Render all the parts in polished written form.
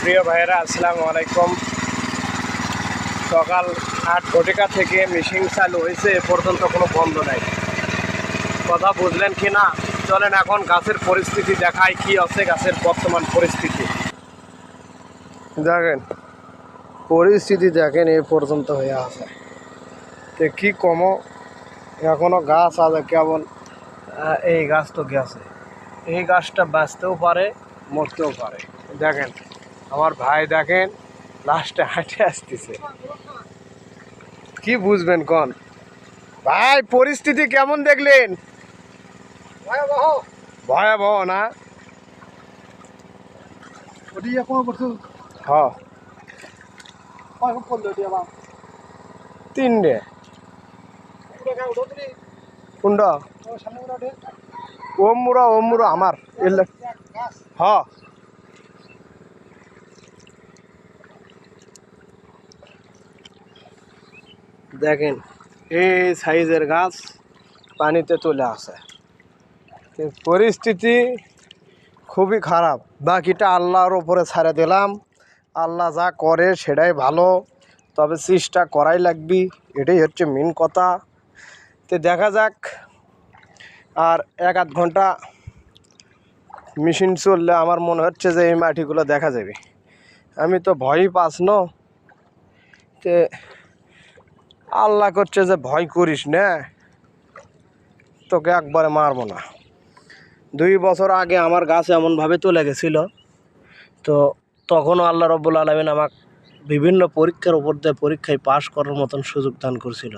প্রিয় ভাইয়েরা, আসসালামু আলাইকুম। সকাল 8 থেকে মেশিন চালু হয়েছে, এ পর্যন্ত কোনো বন্ধ নাই। কথা বুঝলেন কি না? চলেন এখন গাছের পরিস্থিতি দেখাই, কি আছে গাছের বর্তমান পরিস্থিতি। দেখেন পরিস্থিতি, দেখেন এ পর্যন্ত হয়ে আছে। তো কি কমো, এখনো গাছ আছে কেবল। এই গাছ তো গেছে, এই গাছটা বাঁচতেও পারে, মরতেও পারে। দেখেন আমার ভাই, দেখেন লাস্টে হাঁটে আসতেছে। কি বুঝবেন কোন ভাই? পরিস্থিতি কেমন দেখলেন? ভয়াবহ না? হ্যাঁ, 3টে কোনটা? ওমুরা আমার হ্যাঁ। দেখেন এই সাইজের গাছ পানিতে চলে আসে। পরিস্থিতি খুবই খারাপ। বাকিটা আল্লাহর ওপরে ছেড়ে দিলাম। আল্লাহ যা করে সেটাই ভালো, তবে চেষ্টা করাই লাগবি, এটাই হচ্ছে মেন কথা। তো দেখা যাক, আর 1-8 ঘন্টা মেশিন চললে আমার মনে হচ্ছে যে এই মাটিগুলো দেখা যাবে। আমি তো ভয়ই পাস ন। তে আল্লাহ করছে যে ভয় করিস না, তোকে একবারে মারবো না। 2 বছর আগে আমার গাছ এমনভাবে চলে গেছিলো, তো তখনও আল্লাহ রব্বুল আলামিন আমাকে বিভিন্ন পরীক্ষার উপর দিয়ে পরীক্ষায় পাশ করার মতন সুযোগ দান করছিল।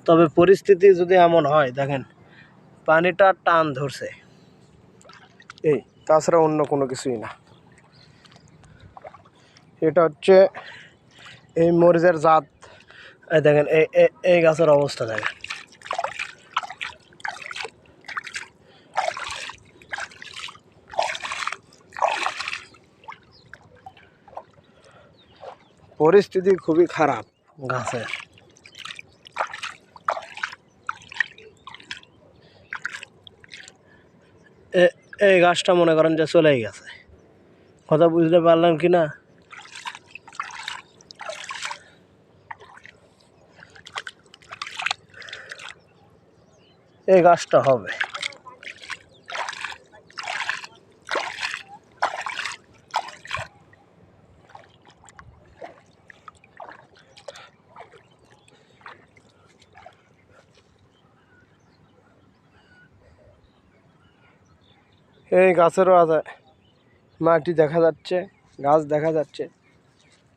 তবে পরিস্থিতি যদি এমন হয়, দেখেন পানিটা টান ধরছে, এই তাছাড়া অন্য কোনো কিছুই না। এটা হচ্ছে এই মরিচের জাত। এই দেখেন এই গাছের অবস্থা দেখেন। পরিস্থিতি খুবই খারাপ গাছের। এই গাছটা মনে করেন যে চলেই গেছে। কথা বুঝতে পারলাম কি না? এই গাছটা হবে। এই গাছেরও আছে, মাটি দেখা যাচ্ছে, গাছ দেখা যাচ্ছে,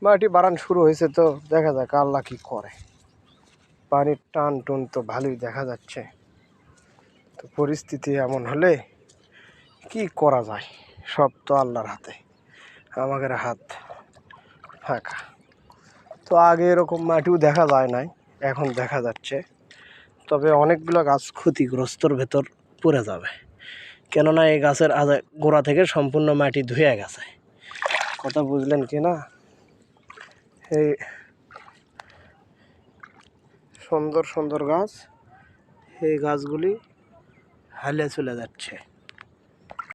মাটি বাড়ান শুরু হয়েছে। তো দেখা যাক আল্লাহ কি করে। পানির টান টুন তো ভালোই দেখা যাচ্ছে। তো পরিস্থিতি এমন হলে কি করা যায়? সব তো আল্লাহর হাতে, আমাদের হাত ফাঁকা। তো আগে এরকম মাটিও দেখা যায় নাই, এখন দেখা যাচ্ছে। তবে অনেকগুলো গাছ ক্ষতিগ্রস্তর ভেতর পড়ে যাবে, কেননা এই গাছের গোড়া থেকে সম্পূর্ণ মাটি ধুয়ে গেছে। কথা বুঝলেন কি না? এই সুন্দর সুন্দর গাছ, এই গাছগুলি হারিয়ে চলে যাচ্ছে।